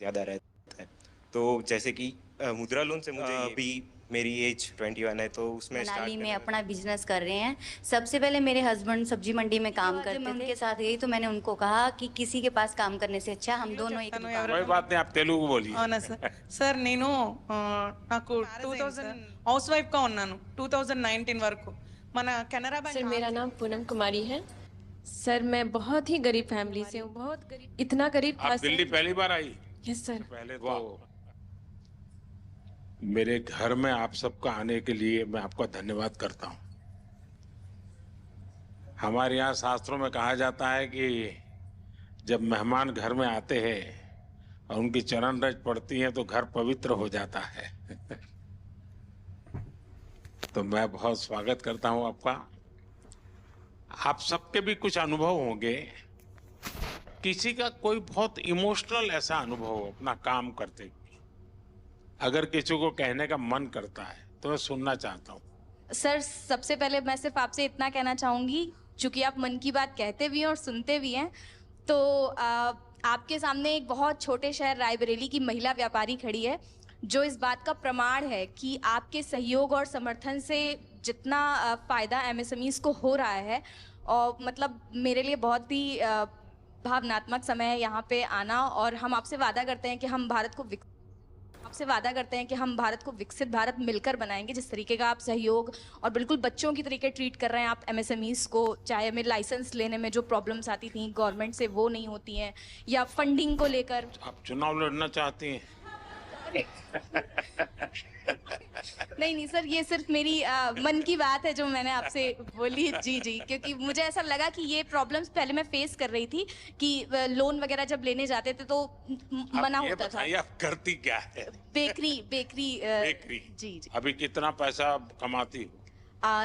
ज़्यादा रहता है। तो जैसे कि मुद्रा लोन से मुझे अभी मेरी एज 21 है, तो उसमें मनाली स्टार्ट में करने अपना बिजनेस कर रहे हैं। सबसे पहले मेरे हस्बैंड सब्जी मंडी में काम करते थे। जब मैं उनके साथ गई तो मैंने उनको कहा कि किसी के पास काम करने से अच्छा हम दोनों एक చెప్తాను दुकान ఎవరైనా कोई बात नहीं, आप तेलुगु बोलिए। అవునా సార్ సార్ నేను నాకు 2000 హౌస్ వైఫ్గా ఉన్నాను 2019 వరకు మన కెనరా सर बैंक मेरा नाम पूनम कुमारी है। सर मैं बहुत ही गरीब फैमिली से हूँ, बहुत गरीब, इतना गरीब था आप दिल्ली सर। पहली बार आई? Yes sir. पहले तो मेरे घर में आप सबका आने के लिए मैं आपका धन्यवाद करता हूँ। हमारे यहाँ शास्त्रों में कहा जाता है कि जब मेहमान घर में आते हैं और उनकी चरण रज पड़ती है तो घर पवित्र हो जाता है। तो मैं बहुत स्वागत करता हूँ आपका। आप सबके भी कुछ अनुभव होंगे, किसी का कोई बहुत इमोशनल ऐसा अनुभव हो अपना काम करते हुए, अगर किसी को कहने का मन करता है तो मैं सुनना चाहता हूँ। सर सबसे पहले मैं सिर्फ आपसे इतना कहना चाहूँगी, चूंकि आप मन की बात कहते भी हैं और सुनते भी हैं, तो आपके सामने एक बहुत छोटे शहर रायबरेली की महिला व्यापारी खड़ी है, जो इस बात का प्रमाण है कि आपके सहयोग और समर्थन से जितना फ़ायदा एमएसएमईज को हो रहा है, और मतलब मेरे लिए बहुत ही भावनात्मक समय है यहाँ पे आना। और हम आपसे वादा करते हैं कि हम भारत को विकसित भारत मिलकर बनाएंगे। जिस तरीके का आप सहयोग और बिल्कुल बच्चों की तरीके ट्रीट कर रहे हैं आप एमएसएमईज को, चाहे हमें लाइसेंस लेने में जो प्रॉब्लम्स आती थी गवर्नमेंट से वो नहीं होती हैं, या फंडिंग को लेकर। आप चुनाव लड़ना चाहती हैं? नहीं सर, ये सिर्फ मेरी मन की बात है जो मैंने आपसे बोली। जी जी, क्योंकि मुझे ऐसा लगा कि ये प्रॉब्लम्स पहले मैं फेस कर रही थी कि लोन वगैरह जब लेने जाते थे तो मना ये होता था। बताइए आप करती क्या है? Bakery bakery. जी जी। अभी कितना पैसा कमाती हो?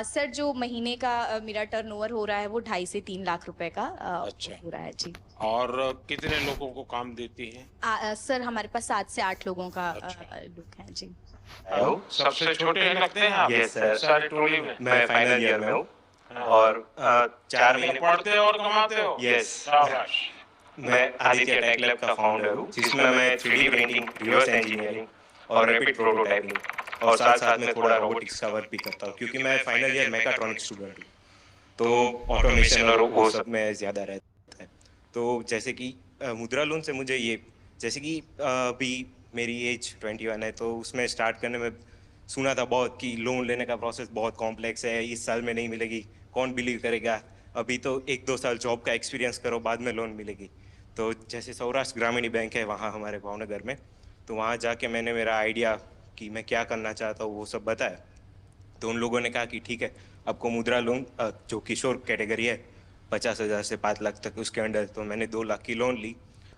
सर जो महीने का मेरा टर्नओवर हो रहा है वो 2.5 से 3 लाख रुपए का अच्छा। हो रहा है जी। और कितने लोगों को काम देती हैं? सर हमारे पास 7 से 8 लोगों का अच्छा। लुक है जी। हेलो, सबसे छोटे लगते हैं आप? यस सर, सारी टोली में? मैं फाइनल ईयर में हूँ और 4 महीने पढ़ते हो और कमाते हो? यस। शाबाश। मैं आदित्य टेक लैब का फाउंडर हूँ, जिसमें मैं 3D प्रिंटिंग, रिवर्स इंजीनियरिंग और रैपिड प्रोटोटाइपिंग और साथ साथ में थोड़ा रोबोटिक्स का वर्क भी करता हूँ, क्योंकि मैं फाइनल ईयर मैकाट्रॉनिक्स स्टूडेंट हूँ, तो ऑटोमेशन और वो सब में ज़्यादा रहता है। तो जैसे कि मुद्रा लोन से मुझे ये, जैसे कि अभी मेरी एज 21 है, तो उसमें स्टार्ट करने में सुना था बहुत कि लोन लेने का प्रोसेस बहुत कॉम्प्लेक्स है, इस साल में नहीं मिलेगी, कौन बिलीव करेगा, अभी तो 1-2 साल जॉब का एक्सपीरियंस करो बाद में लोन मिलेगी। तो जैसे सौराष्ट्र ग्रामीण बैंक है वहाँ हमारे भावनगर में, तो वहाँ जाके मैंने मेरा आइडिया कि मैं क्या करना चाहता हूँ वो सब बताया। तो उन लोगों ने कहा कि ठीक है, आपको मुद्रा लोन जो किशोर कैटेगरी है 50,000 से 5 लाख तक उसके अंडर, तो मैंने 2 लाख की लोन ली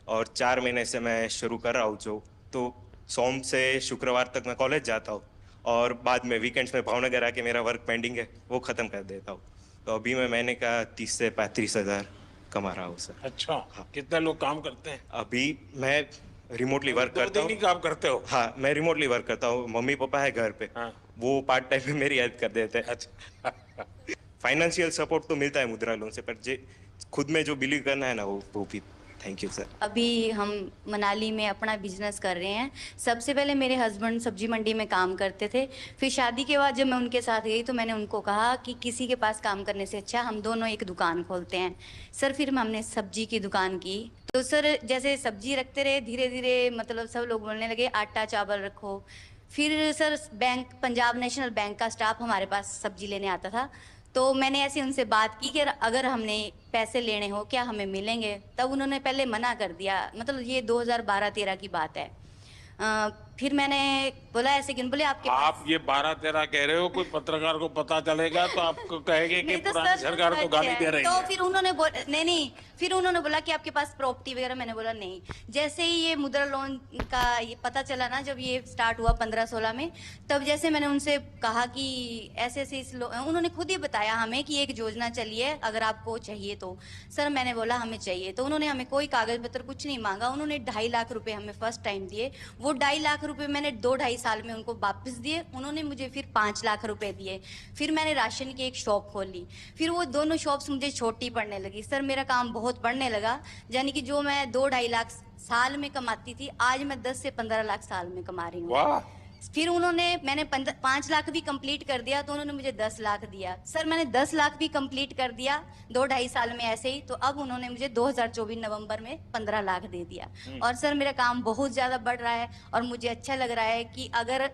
और 4 महीने से मैं शुरू कर रहा हूँ जो, तो सोम से शुक्रवार तक मैं कॉलेज जाता हूँ और बाद में वीकेंड्स में भावनगर आके मेरा वर्क पेंडिंग है वो ख़त्म कर देता हूँ। तो अभी मैं महीने का 30 से 35,000 कमा रहा हूँ सर। अच्छा, कितने लोग काम करते हैं? अभी मैं रिमोटली वर्क करता दो दिन हूँ। ही काम करते हो? हाँ, मैं रिमोटली वर्क करता हूँ, मम्मी पापा है घर पे, हाँ। वो पार्ट टाइम में मेरी हेल्प कर देते हैं। अच्छा। फाइनेंशियल सपोर्ट तो मिलता है मुद्रा लोन से, पर जे खुद में जो बिलीव करना है ना वो भी। Thank you sir. अभी हम मनाली में अपना बिजनेस कर रहे हैं। सबसे पहले मेरे हस्बैंड सब्जी मंडी में काम करते थे, फिर शादी के बाद जब मैं उनके साथ गई तो मैंने उनको कहा कि किसी के पास काम करने से अच्छा हम दोनों एक दुकान खोलते हैं। सर फिर हमने सब्जी की दुकान की, तो सर जैसे सब्जी रखते रहे धीरे धीरे मतलब सब लोग बोलने लगे आटा चावल रखो। फिर sir bank, Punjab national bank का स्टाफ हमारे पास सब्जी लेने आता था, तो मैंने ऐसे उनसे बात की कि अगर हमने पैसे लेने हो क्या हमें मिलेंगे, तब उन्होंने पहले मना कर दिया, मतलब ये 2012-13 की बात है। फिर मैंने बोला ऐसे क्यों, बोले आपके आप ये 12-13 कह रहे हो, कोई पत्रकार को पता चलेगा तो आपको कहेंगे कि नहीं तो पुरानी सर सरकार को गाली दे रही तो है। फिर उन्होंने नहीं, फिर उन्होंने बोला कि आपके पास प्रॉपर्टी वगैरह, मैंने बोला नहीं। जैसे ही ये मुद्रा लोन का ये पता चला ना, जब ये स्टार्ट हुआ 15-16 में, तब जैसे मैंने उनसे कहा कि ऐसे ऐसे उन्होंने खुद ही बताया हमें कि एक योजना चली है अगर आपको चाहिए तो। सर मैंने बोला हमें चाहिए, तो उन्होंने हमें कोई कागज पत्र कुछ नहीं मांगा, उन्होंने 2.5 लाख रुपए हमें फर्स्ट टाइम दिए। वो 2.5 लाख रुपए मैंने 2-2.5 साल में उनको वापस दिए, उन्होंने मुझे फिर 5 लाख रुपए दिए। फिर मैंने राशन की एक शॉप खोली, फिर वो दोनों शॉप्स मुझे छोटी पड़ने लगी। सर मेरा काम बहुत बढ़ने लगा, यानी कि जो मैं 2-2.5 लाख साल में कमाती थी, आज मैं 10 से 15 लाख साल में कमा रही हूँ। वाह, फिर मैंने 5 लाख भी कंप्लीट कर दिया तो उन्होंने मुझे 10 लाख दिया। सर मैंने 10 लाख भी कंप्लीट कर दिया 2-2.5 साल में ऐसे ही, तो अब उन्होंने मुझे 2024 नवंबर में 15 लाख दे दिया। और सर मेरा काम बहुत ज़्यादा बढ़ रहा है और मुझे अच्छा लग रहा है कि अगर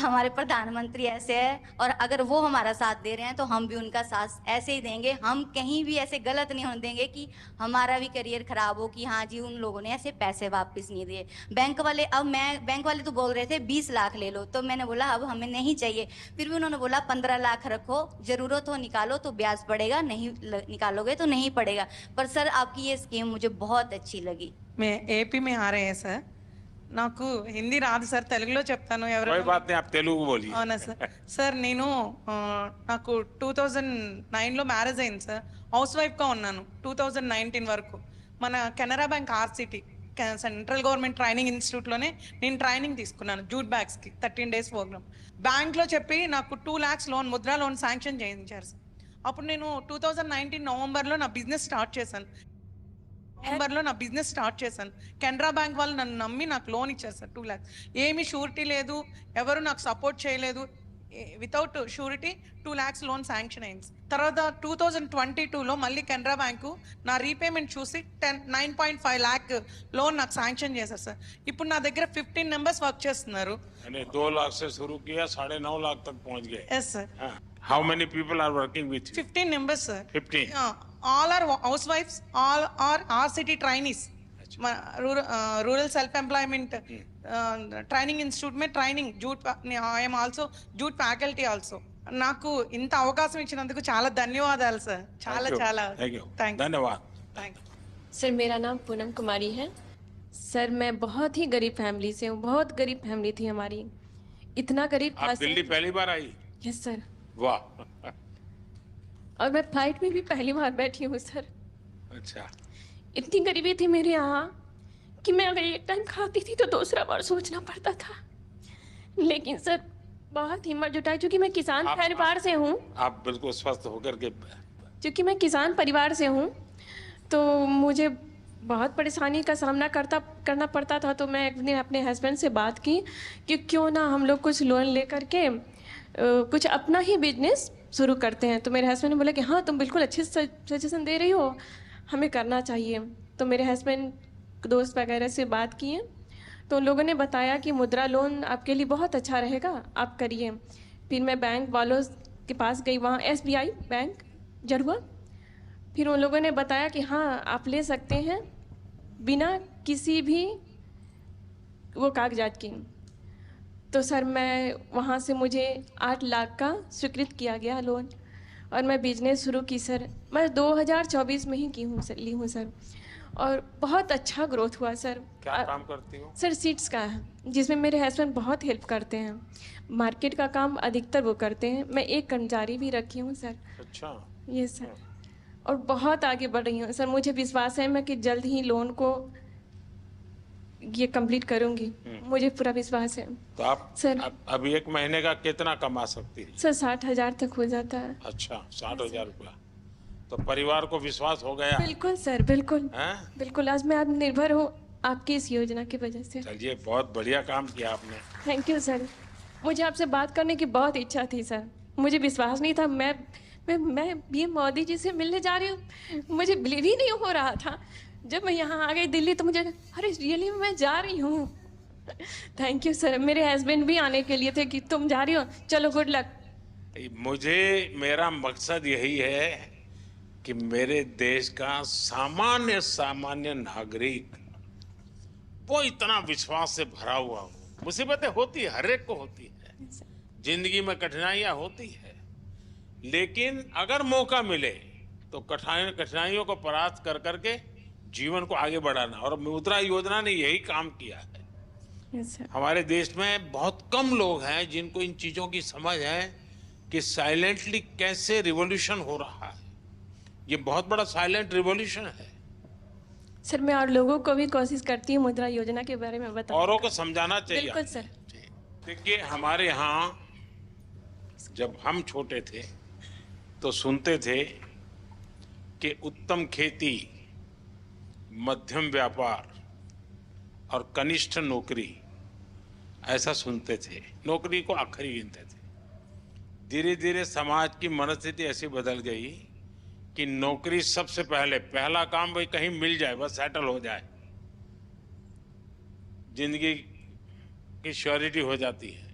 हमारे प्रधानमंत्री ऐसे है और अगर वो हमारा साथ दे रहे हैं तो हम भी उनका साथ ऐसे ही देंगे। हम कहीं भी ऐसे गलत नहीं होने देंगे कि हमारा भी करियर खराब हो कि हाँ जी उन लोगों ने ऐसे पैसे वापस नहीं दिए। बैंक वाले तो बोल रहे थे 20 लाख ले लो, तो मैंने बोला अब हमें नहीं चाहिए। फिर भी उन्होंने बोला 15 लाख रखो, जरूरत हो निकालो तो ब्याज पड़ेगा, नहीं निकालोगे तो नहीं पड़ेगा। पर सर आपकी ये स्कीम मुझे बहुत अच्छी लगी। मैं ఏపీ में आ रहे हैं సార్. నాకు హిందీ రాదు సార్, తెలుగులో చెప్తాను. कोई ఎవరైనా बात नहीं, आप तेलुगु बोलिए। అవునా సార్? సార్ నేను నాకు 2009లో మ్యారేజ్ అయింది సార్. హౌస్ వైఫ్గా ఉన్నాను 2019 వరకు. మన Canara bank RSETI central government training ఇన్స్టిట్యూట్లోనే నేను ట్రైనింగ్ తీసుకున్నాను జూట్ బ్యాగ్స్కి 13 డేస్ ప్రోగ్రామ్. బ్యాంక్లో చెప్పి నాకు 2 lakhs loan, Mudra loan sanction చేయించారు సార్. అప్పుడు నేను 2019 నవంబర్లో నా బిజినెస్ స్టార్ట్ చేశాను. కెనరా బ్యాంక్ వాళ్ళు నన్ను నమ్మి నాకు లోన్ ఇచ్చారు సార్ 2 lakhs. ఏమీ షూరిటీ లేదు, ఎవరు నాకు సపోర్ట్ చేయలేదు. Without surety 2 lakhs loan sanction అయింది. తర్వాత 2022లో మళ్ళీ కెనరా బ్యాంకు నా రీపేమెంట్ చూసి 9.5 lakh లోన్ నాకు శాంక్షన్ చేశారు సార్. ఇప్పుడు నా దగ్గర 15 members వర్క్ చేస్తున్నారు. यानी 2 लाख से शुरू किया, 9.5 लाख तक पहुंच गए। Yes sir. How many people are working with you? 15 members sir. 15। all are housewives, all are RCT trainees. Rural self employment training institute में training jute. I am also jute faculty also. నాకు ఇంత అవకాశం ఇచ్చినందుకు చాలా ధన్యవాదాలు sir. చాలా చాలా thank you, thank you. धन्यवाद। Thank you. सर मेरा नाम पूनम कुमारी है। सर मैं बहुत ही गरीब फैमिली से हूँ, बहुत गरीब फैमिली थी हमारी। इतना गरीब था आप दिल्ली पहली बार आई? Yes sir. वाह, और मैं फ्लाइट में भी पहली बार बैठी हूँ सर। अच्छा। इतनी गरीबी थी मेरे यहाँ कि मैं अगर एक टाइम खाती थी तो दूसरा बार सोचना पड़ता था। लेकिन सर बहुत हिम्मत जुटाई, क्योंकि मैं किसान आप- परिवार से हूँ। आप बिल्कुल स्वस्थ होकर के क्योंकि मैं किसान परिवार से हूँ तो मुझे बहुत परेशानी का सामना करना पड़ता था। तो मैं एक दिन अपने हस्बैंड से बात की कि क्यों ना हम लोग कुछ लोन ले करके कुछ अपना ही बिजनेस शुरू करते हैं। तो मेरे हस्बैंड ने बोला कि हाँ तुम बिल्कुल अच्छे सजेशन दे रही हो, हमें करना चाहिए। तो मेरे हस्बैंड दोस्त वगैरह से बात किए तो उन लोगों ने बताया कि मुद्रा लोन आपके लिए बहुत अच्छा रहेगा, आप करिए। फिर मैं बैंक वालों के पास गई, वहाँ SBI बैंक जरुआ। फिर उन लोगों ने बताया कि हाँ आप ले सकते हैं बिना किसी भी वो कागजात की। तो सर मैं वहाँ से मुझे 8 लाख का स्वीकृत किया गया लोन और मैं बिजनेस शुरू की सर। मैं 2024 में ही ली हूँ सर, और बहुत अच्छा ग्रोथ हुआ सर। क्या काम करती हो? सर सीड्स का है, जिसमें मेरे हस्बैंड बहुत हेल्प करते हैं। मार्केट का काम अधिकतर वो करते हैं, मैं एक कर्मचारी भी रखी हूँ सर। अच्छा। ये सर, और बहुत आगे बढ़ रही हूँ सर। मुझे विश्वास है मैं कि जल्द ही लोन को ये कंप्लीट करूँगी, मुझे पूरा विश्वास है। तो आप सर। अभी 1 महीने का कितना कमा सकती है? सर 60,000 तक हो जाता है। अच्छा, 60,000 रुपया। तो परिवार को विश्वास हो गया? बिल्कुल सर, बिल्कुल हैं? बिल्कुल। आज मैं आत्मनिर्भर हूँ आपकी इस योजना की वजह से। चलिए, बहुत बढ़िया काम किया आपने। Thank you sir. मुझे आपसे बात करने की बहुत इच्छा थी सर, मुझे विश्वास नहीं था। मैं ये मोदी जी से मिलने जा रही हूँ, मुझे बिलीव ही नहीं हो रहा था। जब मैं यहाँ आ गई दिल्ली तो मुझे अरे रियली मैं जा रही हूँ। Thank you sir. मेरे हस्बैंड भी आने के लिए थे कि तुम जा रही हो, चलो गुड लक। मेरा मकसद यही है कि मेरे देश का सामान्य नागरिक वो इतना विश्वास से भरा हुआ हो। मुसीबतें होती है, हर एक को होती है, जिंदगी में कठिनाइयां होती है, लेकिन अगर मौका मिले तो कठिनाइयों को परास्त कर करके जीवन को आगे बढ़ाना। और मुद्रा योजना ने यही काम किया है। Yes sir. हमारे देश में बहुत कम लोग हैं जिनको इन चीजों की समझ है कि साइलेंटली कैसे रिवॉल्यूशन हो रहा है। ये बहुत बड़ा साइलेंट रिवॉल्यूशन है। सर मैं और लोगों को भी कोशिश करती हूँ मुद्रा योजना के बारे में बताऊं। औरों को समझाना चाहिए। बिल्कुल सर। देखिए, हमारे यहाँ जब हम छोटे थे तो सुनते थे कि उत्तम खेती, मध्यम व्यापार और कनिष्ठ नौकरी, ऐसा सुनते थे। नौकरी को आखिरी गिनते थे। धीरे धीरे समाज की मनस्थिति ऐसी बदल गई कि नौकरी सबसे पहले, पहला काम भाई कहीं मिल जाए, बस सेटल हो जाए, जिंदगी की श्योरिटी हो जाती है।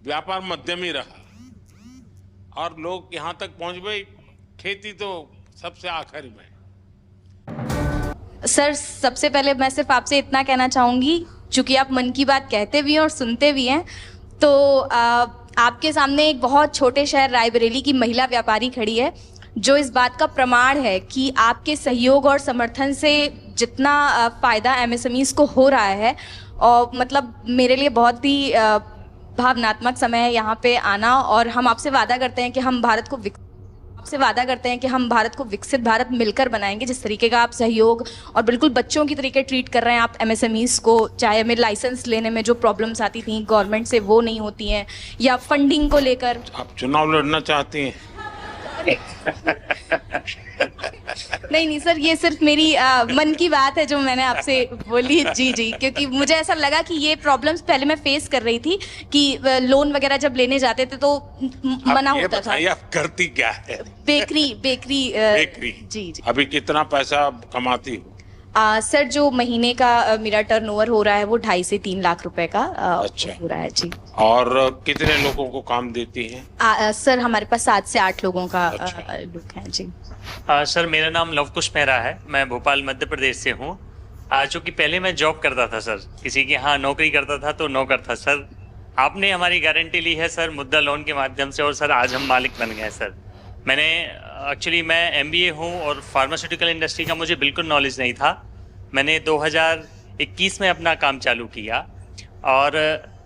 व्यापार मध्यम ही रहा और लोग यहाँ तक पहुंच गए, खेती तो सबसे आखिर में। सर सबसे पहले मैं सिर्फ आपसे इतना कहना चाहूँगी, चूँकि आप मन की बात कहते भी हैं और सुनते भी हैं, तो आपके सामने एक बहुत छोटे शहर रायबरेली की महिला व्यापारी खड़ी है, जो इस बात का प्रमाण है कि आपके सहयोग और समर्थन से जितना फ़ायदा एमएसएमईज़ को हो रहा है, और मतलब मेरे लिए बहुत ही भावनात्मक समय है यहाँ पे आना। और हम आपसे वादा करते हैं कि हम भारत को विकसित भारत मिलकर बनाएंगे। जिस तरीके का आप सहयोग और बिल्कुल बच्चों की तरीके ट्रीट कर रहे हैं आप एमएसएमईज़ को, चाहे हमें लाइसेंस लेने में जो प्रॉब्लम्स आती थी गवर्नमेंट से वो नहीं होती हैं, या फंडिंग को लेकर। आप चुनाव लड़ना चाहती हैं? नहीं सर, ये सिर्फ मेरी मन की बात है जो मैंने आपसे बोली। जी, क्योंकि मुझे ऐसा लगा कि ये प्रॉब्लम्स पहले मैं फेस कर रही थी कि लोन वगैरह जब लेने जाते थे तो मना होता था। आप करती क्या है? बेकरी। जी। अभी कितना पैसा कमाती हो? सर जो महीने का मेरा टर्नओवर हो रहा है वो 2.5 से 3 लाख रुपए का अच्छा हो रहा है। जी। और कितने लोगों को काम देती हैं? सर हमारे पास 7 से 8 लोगों का लुक है। जी। सर मेरा नाम लवकुश मेहरा है, मैं भोपाल मध्य प्रदेश से हूँ। चूँकि पहले मैं जॉब करता था सर, किसी के यहाँ नौकरी करता था तो नौकर था सर। आपने हमारी गारंटी ली है सर मुद्रा लोन के माध्यम से, और सर आज हम मालिक बन गए सर। मैं MBA हूँ और फार्मास्यूटिकल इंडस्ट्री का मुझे बिल्कुल नॉलेज नहीं था। मैंने 2021 में अपना काम चालू किया और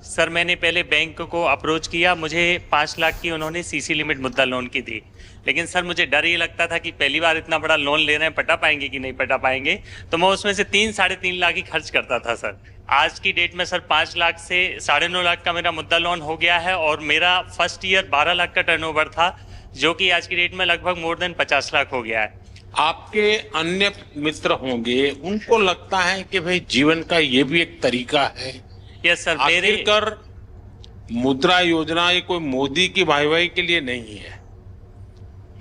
सर मैंने पहले बैंक को अप्रोच किया, मुझे 5 लाख की उन्होंने CC लिमिट मुद्रा लोन की दी। लेकिन सर मुझे डर ये लगता था कि पहली बार इतना बड़ा लोन ले रहे हैं, पटा पाएंगे कि नहीं पटा पाएंगे, तो मैं उसमें से 3-3.5 लाख ही खर्च करता था सर। आज की डेट में सर 5 लाख से 9.5 लाख का मेरा मुद्रा लोन हो गया है और मेरा फर्स्ट ईयर 12 लाख का टर्नओवर था, जो कि आज की डेट में लगभग मोर देन 50 लाख हो गया है। आपके अन्य मित्र होंगे, उनको लगता है कि भाई जीवन का ये भी एक तरीका है। Yes sir. आखिरकार मुद्रा योजना ये कोई मोदी की वाहवाही के लिए नहीं है।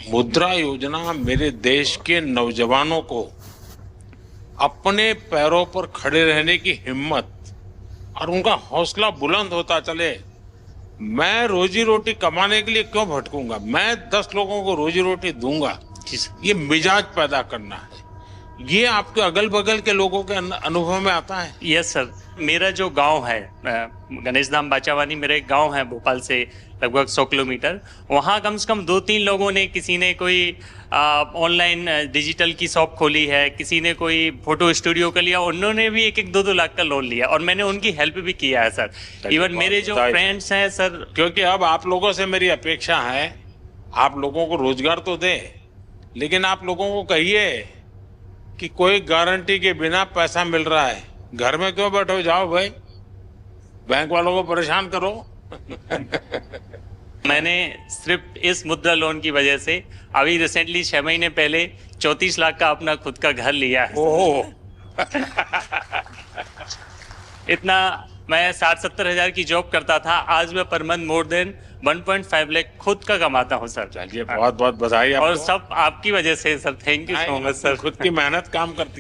मुद्रा योजना मेरे देश के नौजवानों को अपने पैरों पर खड़े रहने की हिम्मत और उनका हौसला बुलंद होता चले। मैं रोजी रोटी कमाने के लिए क्यों भटकूंगा, मैं 10 लोगों को रोजी रोटी दूंगा, ये मिजाज पैदा करना है। ये आपके अगल बगल के लोगों के अनुभव में आता है? Yes sir. मेरा जो गांव है गणेश धाम बाचावानी, मेरा एक गांव है भोपाल से लगभग 100 किलोमीटर। वहाँ कम से कम 2-3 लोगों ने, किसी ने कोई ऑनलाइन डिजिटल की शॉप खोली है, किसी ने कोई फोटो स्टूडियो का लिया, उन्होंने भी 1-2 लाख का लोन लिया और मैंने उनकी हेल्प भी किया है सर। इवन मेरे जो फ्रेंड्स हैं सर, क्योंकि अब आप लोगों से मेरी अपेक्षा है, आप लोगों को रोजगार तो दें, लेकिन आप लोगों को कहिए कि कोई गारंटी के बिना पैसा मिल रहा है, घर में क्यों बैठो, जाओ भाई बैंक वालों को परेशान करो। मैंने सिर्फ इस मुद्रा लोन की वजह से अभी रिसेंटली 6 महीने पहले 34 लाख का अपना खुद का घर लिया है। ओह इतना मैं 60-70 हजार की जॉब करता था, आज मैं per month more than 1.5 lakh खुद का कमाता हूँ सर। चलिए, बहुत बहुत बधाई आपको। और सब आपकी वजह से sir. Thank you so much sir. खुद की मेहनत काम करती है।